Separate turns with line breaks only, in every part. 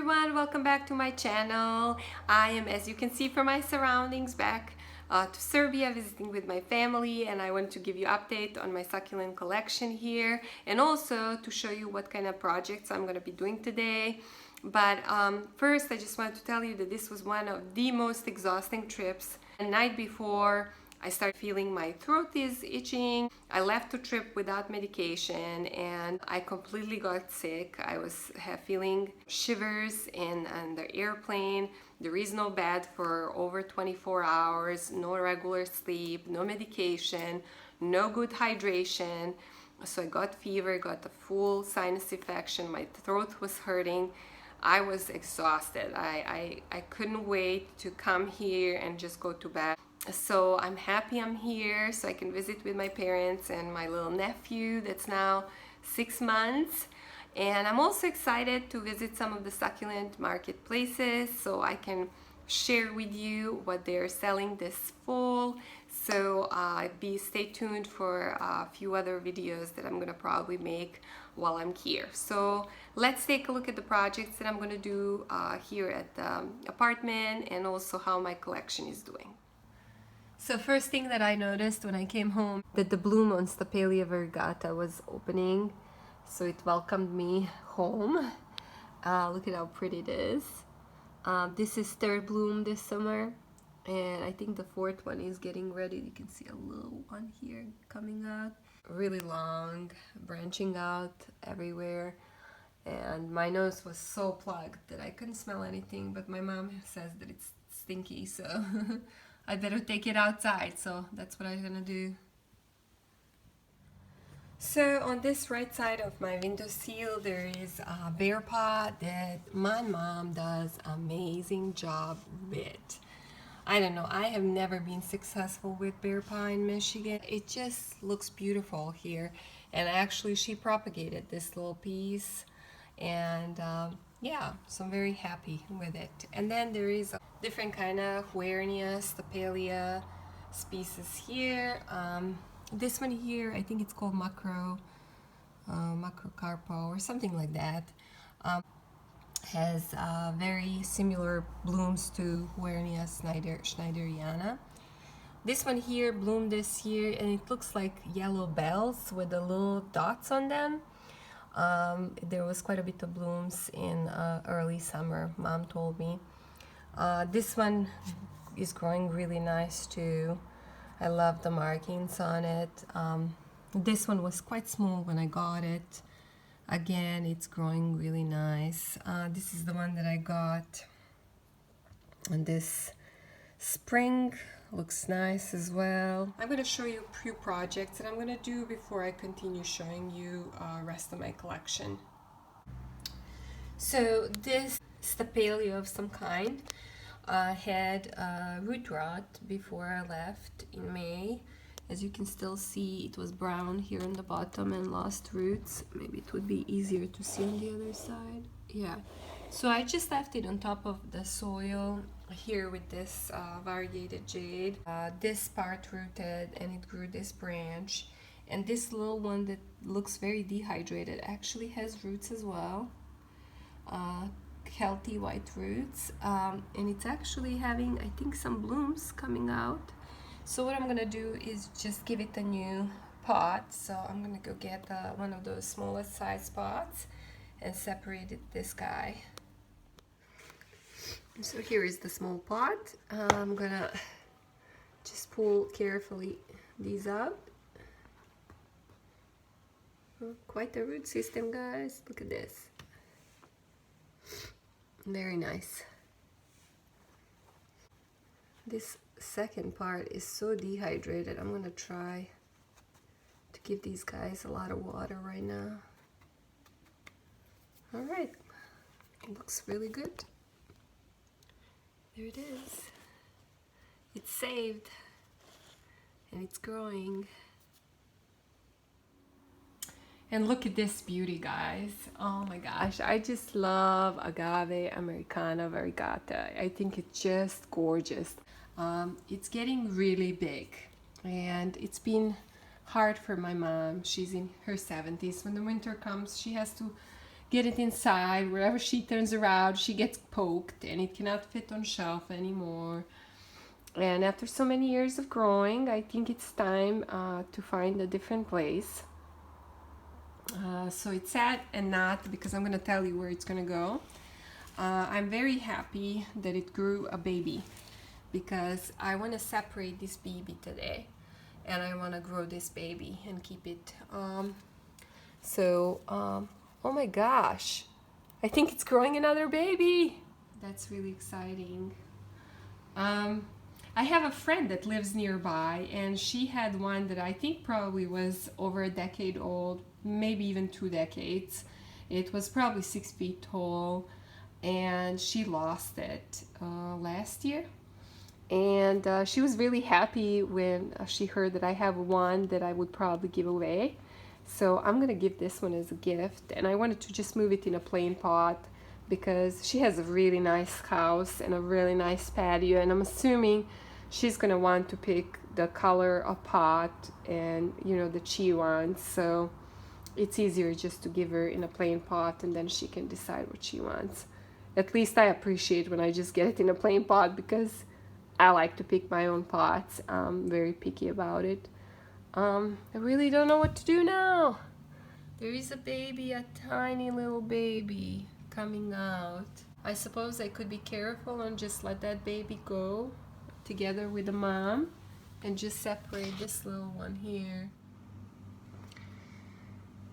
everyone, welcome back to my channel. I am, as you can see from my surroundings, back to Serbia visiting with my family, and I want to give you an update on my succulent collection here and also to show you what kind of projects I'm going to be doing today. But first I just wanted to tell you that this was one of the most exhausting trips. The night before I started feeling my throat is itching. I left the trip without medication and I completely got sick. I was feeling shivers in the airplane. There is no bed for over 24 hours, no regular sleep, no medication, no good hydration. So I got fever, got a full sinus infection, my throat was hurting. I was exhausted. I couldn't wait to come here and just go to bed. So I'm happy I'm here so I can visit with my parents and my little nephew that's now 6 months. And I'm also excited to visit some of the succulent marketplaces so I can share with you what they're selling this fall. So stay tuned for a few other videos that I'm gonna probably make while I'm here. So let's take a look at the projects that I'm gonna do here at the apartment and also how my collection is doing. So first thing that I noticed when I came home, that the bloom on Stapelia variegata was opening. So it welcomed me home. Look at how pretty it is. This is third bloom this summer. And I think the fourth one is getting ready. You can see a little one here coming out. Really long, branching out everywhere. And my nose was so plugged that I couldn't smell anything. But my mom says that it's stinky, so I better take it outside, so that's what I'm gonna do. So on this right side of my windowsill there is a bear pot that my mom does an amazing job with. I don't know, I have never been successful with bear pot in Michigan. It just looks beautiful here, and actually she propagated this little piece, and yeah, so I'm very happy with it. And then there is a different kind of Huernia, Stapelia species here. This one here, I think it's called Macrocarpo or something like that. Has very similar blooms to Huernia schneideriana. This one here bloomed this year and it looks like yellow bells with the little dots on them. There was quite a bit of blooms in early summer, Mom told me. This one is growing really nice too. I love the markings on it. This one was quite small when I got it. Again, it's growing really nice. This is the one that I got on this spring. Looks nice as well. I'm going to show you a few projects that I'm going to do before I continue showing you rest of my collection. So this Stapelia of some kind had root rot before I left in May. As you can still see, it was brown here on the bottom and lost roots. Maybe it would be easier to see on the other side. Yeah. So I just left it on top of the soil here with this variegated jade. This part rooted and it grew this branch. And this little one that looks very dehydrated actually has roots as well. Healthy white roots. And it's actually having, I think, some blooms coming out. So what I'm gonna do is just give it a new pot. So I'm gonna go get one of those smallest size pots and separate this guy. So here is the small pot. I'm gonna just pull carefully these out. Quite a root system, guys. Look at this. Very nice. This second part is so dehydrated. I'm gonna try to give these guys a lot of water right now. All right, it looks really good. There it is. It's saved and it's growing. And look at this beauty, guys. Oh my gosh, I just love Agave Americana variegata. I think it's just gorgeous. It's getting really big and it's been hard for my mom. She's in her 70s. When the winter comes, she has to get it inside. Wherever she turns around, she gets poked and it cannot fit on shelf anymore. And after so many years of growing, I think it's time to find a different place. So it's sad and not, because I'm gonna tell you where it's gonna go. I'm very happy that it grew a baby, because I want to separate this baby today and I want to grow this baby and keep it. Oh my gosh, I think it's growing another baby. That's really exciting. I have a friend that lives nearby, and she had one that I think probably was over a decade old, maybe even 2 decades. It was probably 6 feet tall, and she lost it last year. And she was really happy when she heard that I have one that I would probably give away. So I'm gonna give this one as a gift, and I wanted to just move it in a plain pot because she has a really nice house and a really nice patio, and I'm assuming she's gonna want to pick the color of pot and, you know, that she wants. So it's easier just to give her in a plain pot, and then she can decide what she wants. At least I appreciate when I just get it in a plain pot, because I like to pick my own pots. I'm very picky about it. I really don't know what to do now. There is a baby, a tiny little baby coming out. I suppose I could be careful and just let that baby go together with the mom and just separate this little one here.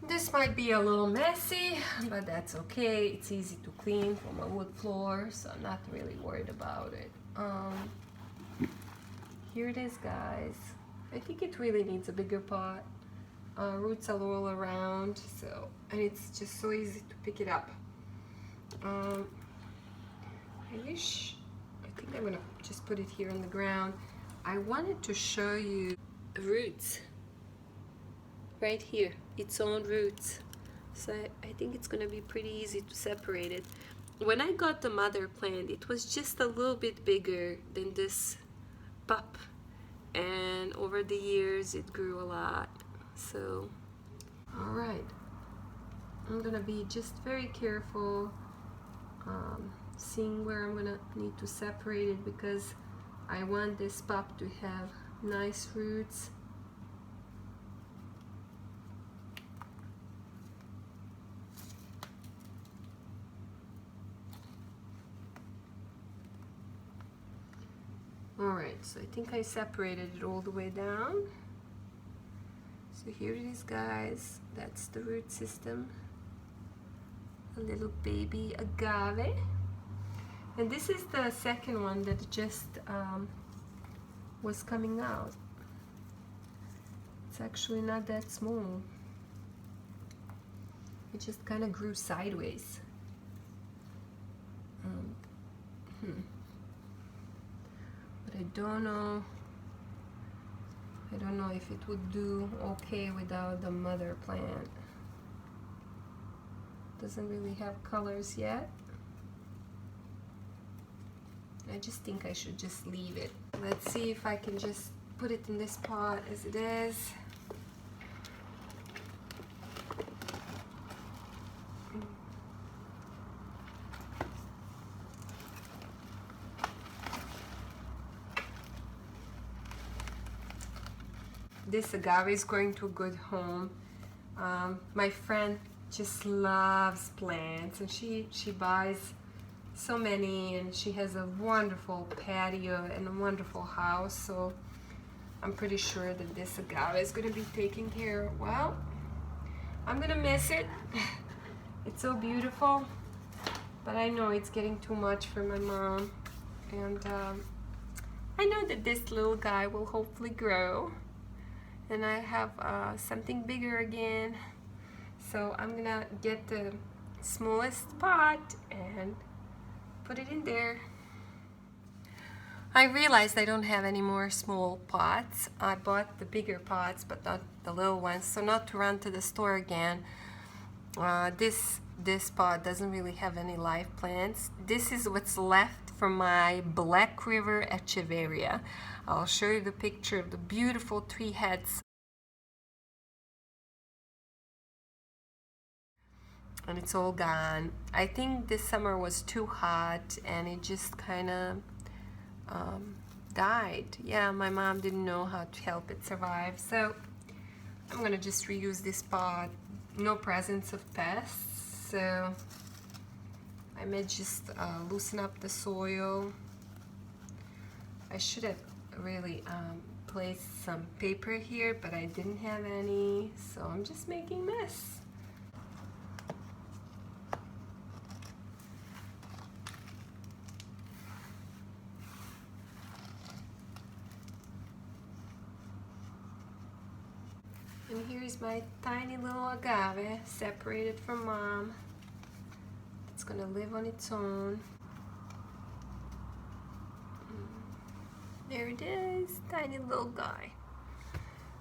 This might be a little messy, but that's okay. It's easy to clean from a wood floor, so I'm not really worried about it. Here it is, guys. I think it really needs a bigger pot. Roots are all around, so, and it's just so easy to pick it up. I think I'm gonna just put it here on the ground. I wanted to show you the roots right here, its own roots. So I think it's gonna be pretty easy to separate it. When I got the mother plant, it was just a little bit bigger than this pup, and over the years it grew a lot. So, all right, I'm gonna be just very careful, seeing where I'm gonna need to separate it, because I want this pup to have nice roots. Alright, so I think I separated it all the way down. So here it is, guys. That's the root system. A little baby agave. And this is the second one that just was coming out. It's actually not that small. It just kind of grew sideways. But I don't know if it would do okay without the mother plant. Doesn't really have colors yet. I just think I should just leave it. Let's see if I can just put it in this pot as it is. This agave is going to a good home. My friend just loves plants, and she buys so many, and she has a wonderful patio and a wonderful house, so I'm pretty sure that this agave is going to be taken care of well. I'm going to miss it. It's so beautiful, but I know it's getting too much for my mom, and I know that this little guy will hopefully grow, and I have something bigger again. So I'm gonna get the smallest pot and put it in there. I realized I don't have any more small pots. I bought the bigger pots, but not the little ones, so not to run to the store again. This pot doesn't really have any live plants. This is what's left from my Black River Echeveria. I'll show you the picture of the beautiful tree heads. and it's all gone. I think this summer was too hot and it just kind of died. Yeah, my mom didn't know how to help it survive, so I'm gonna just reuse this pot. No presence of pests, so I may just loosen up the soil. I should have really placed some paper here, but I didn't have any, so I'm just making mess. And here's my tiny little agave, separated from mom. It's gonna live on its own. There it is, tiny little guy.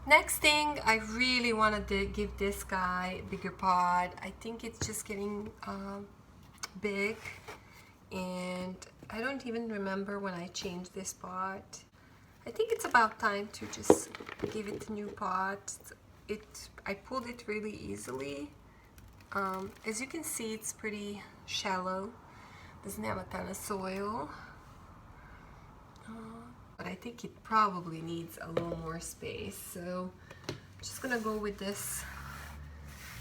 Next thing, I really wanted to give this guy a bigger pot. I think it's just getting big, and I don't even remember when I changed this pot. I think it's about time to just give it a new pot. I pulled it really easily. As you can see, it's pretty shallow. Doesn't have a ton of soil. But I think it probably needs a little more space. So I'm just gonna go with this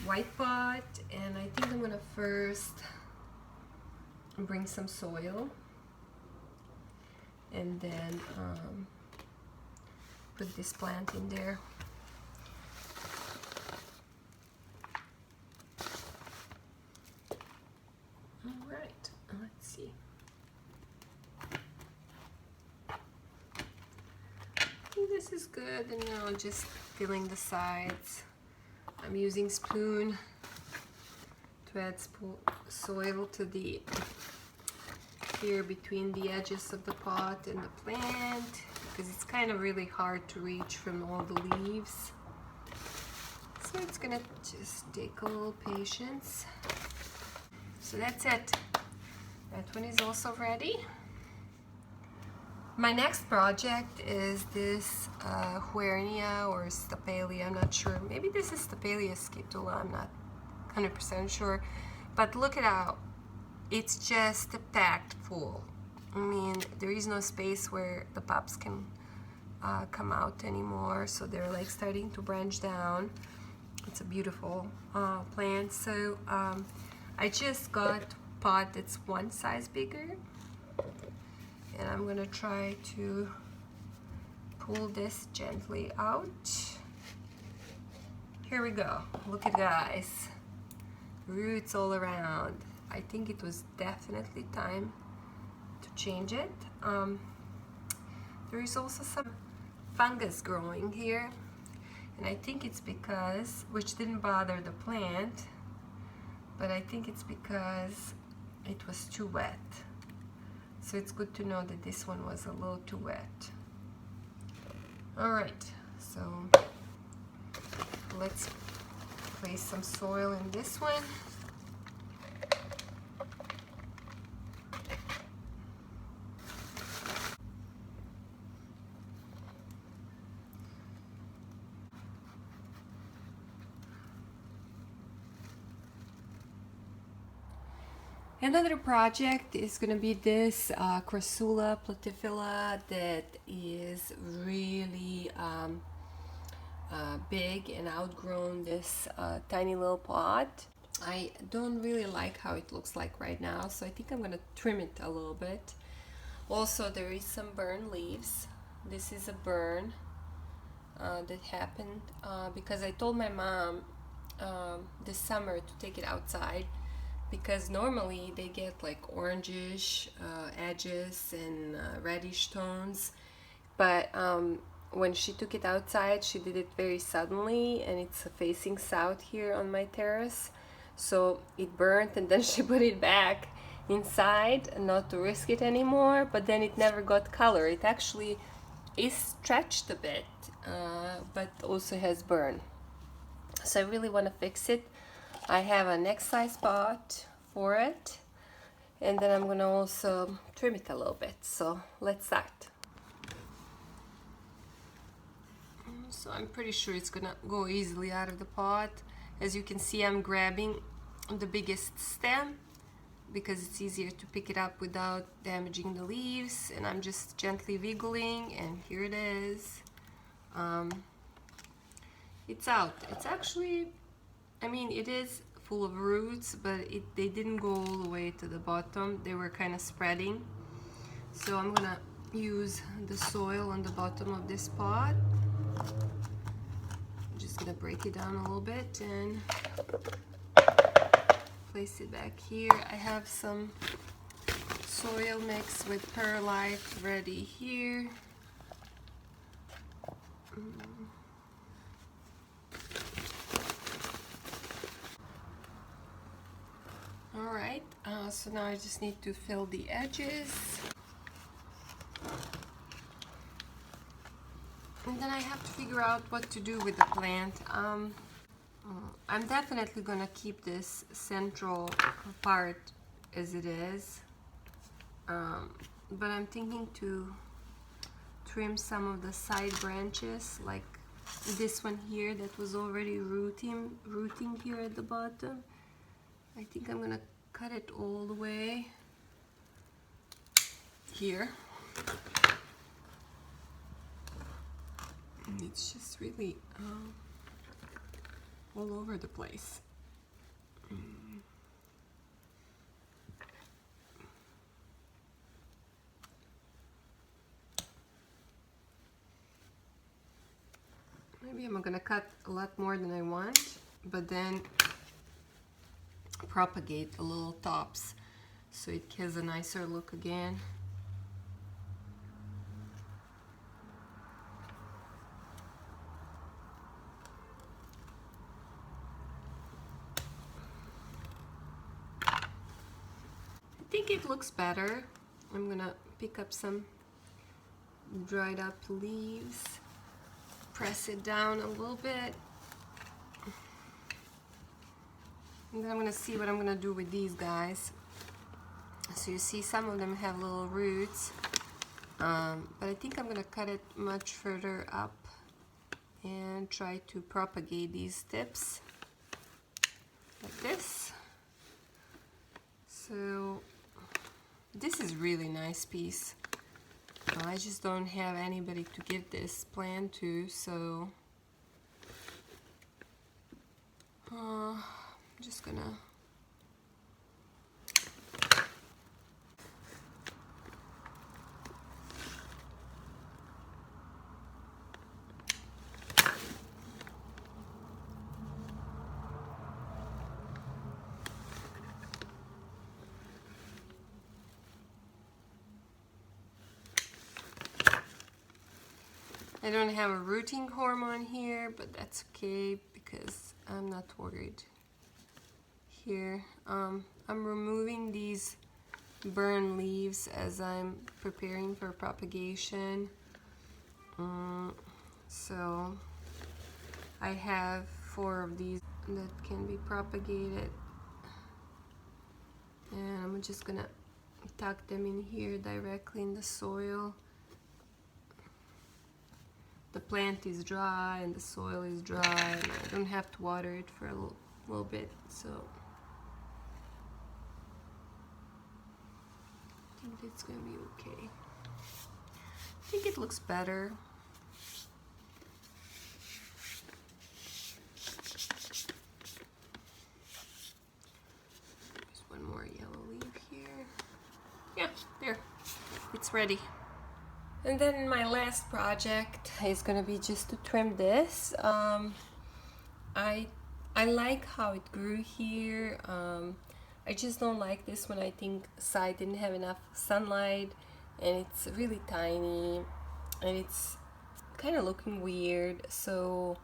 white pot, and I think I'm gonna first bring some soil and then put this plant in there. Alright, let's see. I think this is good, and now just filling the sides. I'm using spoon to add soil to the here between the edges of the pot and the plant, because it's kind of really hard to reach from all the leaves. So it's gonna just take a little patience. So that's it. That one is also ready. My next project is this Huernia or Stapelia, I'm not sure. Maybe this is Stapelia scutula, I'm not 100% sure. But look it out. It's just packed full. I mean, there is no space where the pups can come out anymore, so they're like starting to branch down. It's a beautiful plant. So I just got a pot that's one size bigger, and I'm gonna try to pull this gently out. Here we go. Look at guys, roots all around. I think it was definitely time to change it. There is also some fungus growing here, and I think it's because, which didn't bother the plant, but I think it's because it was too wet. So it's good to know that this one was a little too wet. All right, so let's place some soil in this one. Another project is going to be this Crassula platyphila that is really big and outgrown this tiny little pot. I don't really like how it looks like right now, so I think I'm going to trim it a little bit. Also, there is some burn leaves. This is a burn that happened because I told my mom this summer to take it outside, because normally they get like orangish edges and reddish tones, but when she took it outside, she did it very suddenly, and it's facing south here on my terrace, so it burnt, and then she put it back inside not to risk it anymore, but then it never got color. It actually is stretched a bit, but also has burn. So I really want to fix it. I have a next size pot for it, and then I'm gonna also trim it a little bit. So let's start. So I'm pretty sure it's gonna go easily out of the pot. As you can see, I'm grabbing the biggest stem because it's easier to pick it up without damaging the leaves, and I'm just gently wiggling, and here it is. It's out. It's actually, I mean, it is full of roots, but they didn't go all the way to the bottom. They were kind of spreading. So I'm gonna use the soil on the bottom of this pot. I'm just gonna break it down a little bit and place it back here. I have some soil mixed with perlite ready here. Alright, so now I just need to fill the edges. And then I have to figure out what to do with the plant. I'm definitely gonna keep this central part as it is, but I'm thinking to trim some of the side branches, like this one here that was already rooting here at the bottom. I think I'm gonna cut it all the way here. And it's just really all over the place. Maybe I'm gonna cut a lot more than I want, but then propagate the little tops so it has a nicer look again. I think it looks better. I'm gonna pick up some dried up leaves, press it down a little bit, and then I'm gonna see what I'm gonna do with these guys. So you see some of them have little roots, but I think I'm gonna cut it much further up and try to propagate these tips like this. So this is really nice piece. I just don't have anybody to give this plant to, so I'm just gonna I don't have a rooting hormone here, but that's okay because I'm not worried. Here, I'm removing these burn leaves as I'm preparing for propagation. So I have 4 of these that can be propagated, and I'm just gonna tuck them in here directly in the soil. The plant is dry and the soil is dry, and I don't have to water it for a little bit, so I think it's gonna be okay. I think it looks better. There's one more yellow leaf here. Yeah, there. It's ready. And then my last project is gonna be just to trim this. I like how it grew here. I just don't like this one. I think the side didn't have enough sunlight, and it's really tiny, and it's kind of looking weird. So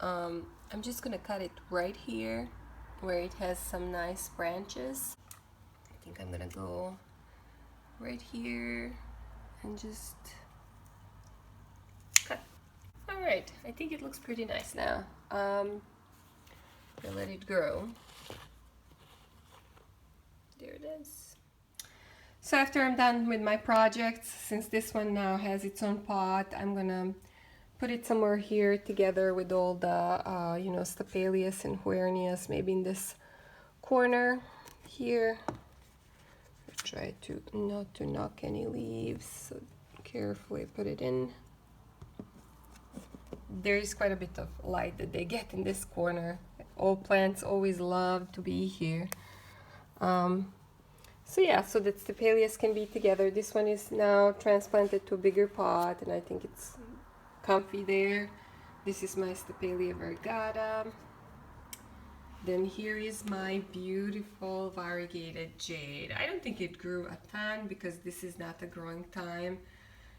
I'm just gonna cut it right here where it has some nice branches. I think I'm gonna go right here and just cut. All right, I think it looks pretty nice now. I'll let it grow. There it is. So after I'm done with my projects, since this one now has its own pot, I'm gonna put it somewhere here together with all the, you know, Stapelius and Huernias, maybe in this corner here. Try to not to knock any leaves, so carefully put it in. There is quite a bit of light that they get in this corner. All plants always love to be here. So yeah, so the stapelias can be together. This one is now transplanted to a bigger pot, and I think it's comfy there. This is my Stapelia variegata. Then here is my beautiful variegated jade. I don't think it grew a ton because this is not a growing time.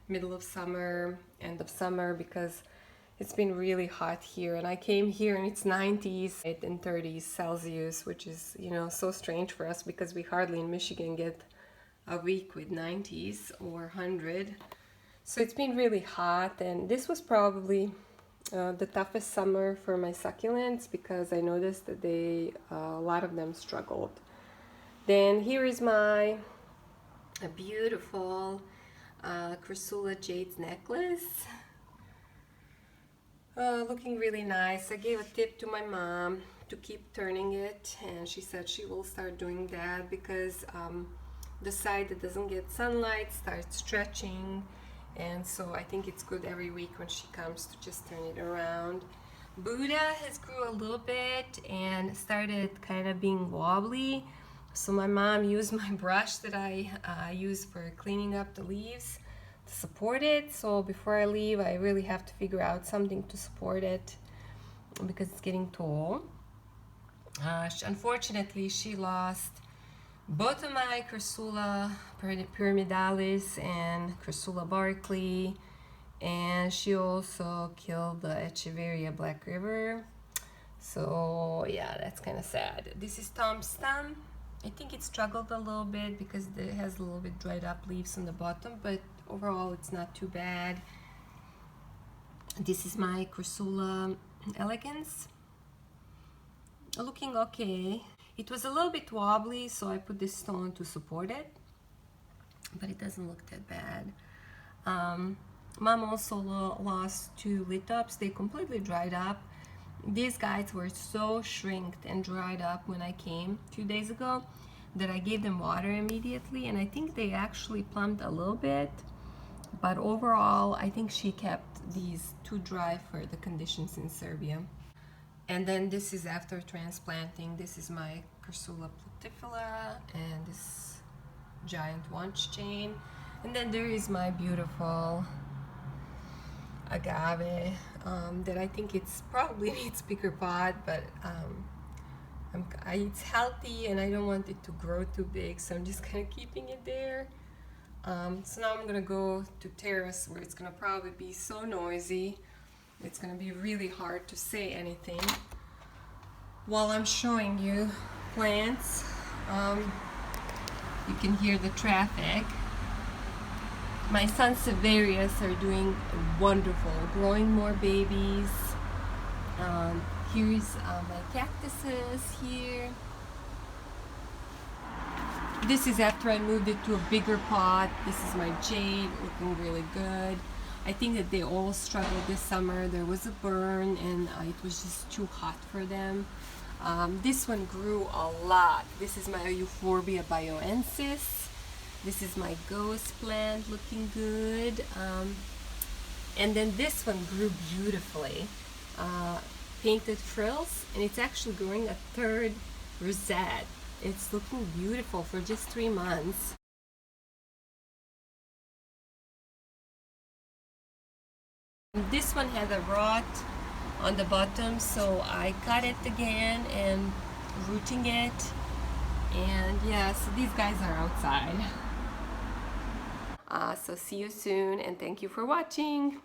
Middle of summer, end of summer, because it's been really hot here. And I came here and it's 90s and 30s Celsius, which is, you know, so strange for us because we hardly in Michigan get a week with 90s or 100. So it's been really hot, and this was probably the toughest summer for my succulents because I noticed that a lot of them struggled. Then here is my beautiful Chrysula Jade's necklace. Looking really nice. I gave a tip to my mom to keep turning it, and she said she will start doing that because the side that doesn't get sunlight starts stretching. And so I think it's good every week when she comes to just turn it around. Buddha has grew a little bit and started kind of being wobbly. So my mom used my brush that I use for cleaning up the leaves to support it. So before I leave, I really have to figure out something to support it because it's getting tall. Unfortunately, she lost both of my Chrysula pyramidalis and Chrysula Barkley, and she also killed the Echeverria Black River. So yeah, that's kind of sad. This is Tom's stem. I think it struggled a little bit because it has a little bit dried up leaves on the bottom, but overall it's not too bad. This is my Chrysula elegans. Looking okay. It was a little bit wobbly, so I put this stone to support it, but it doesn't look that bad. Mom also lost 2 lithops. They completely dried up. These guys were so shrinked and dried up when I came 2 days ago that I gave them water immediately, and I think they actually plumped a little bit, but overall I think she kept these too dry for the conditions in Serbia. And then this is after transplanting. This is my Chrysula platyphylla and this giant wanch chain. And then there is my beautiful agave that I think it's probably needs bigger pot, but it's healthy and I don't want it to grow too big, so I'm just kind of keeping it there. So now I'm gonna go to terrace where it's gonna probably be so noisy. It's gonna be really hard to say anything while I'm showing you plants. You can hear the traffic. My Sansevierias are doing wonderful, growing more babies. Here's my cactuses here. This is after I moved it to a bigger pot. This is my jade, looking really good. I think that they all struggled this summer. There was a burn and it was just too hot for them. This one grew a lot. This is my Euphorbia bioensis. This is my ghost plant, looking good. And then this one grew beautifully. Painted frills, and it's actually growing a 3rd rosette. It's looking beautiful for just 3 months. This one had a rot on the bottom, so I cut it again and rooting it. And yeah, so these guys are outside. So see you soon, and thank you for watching.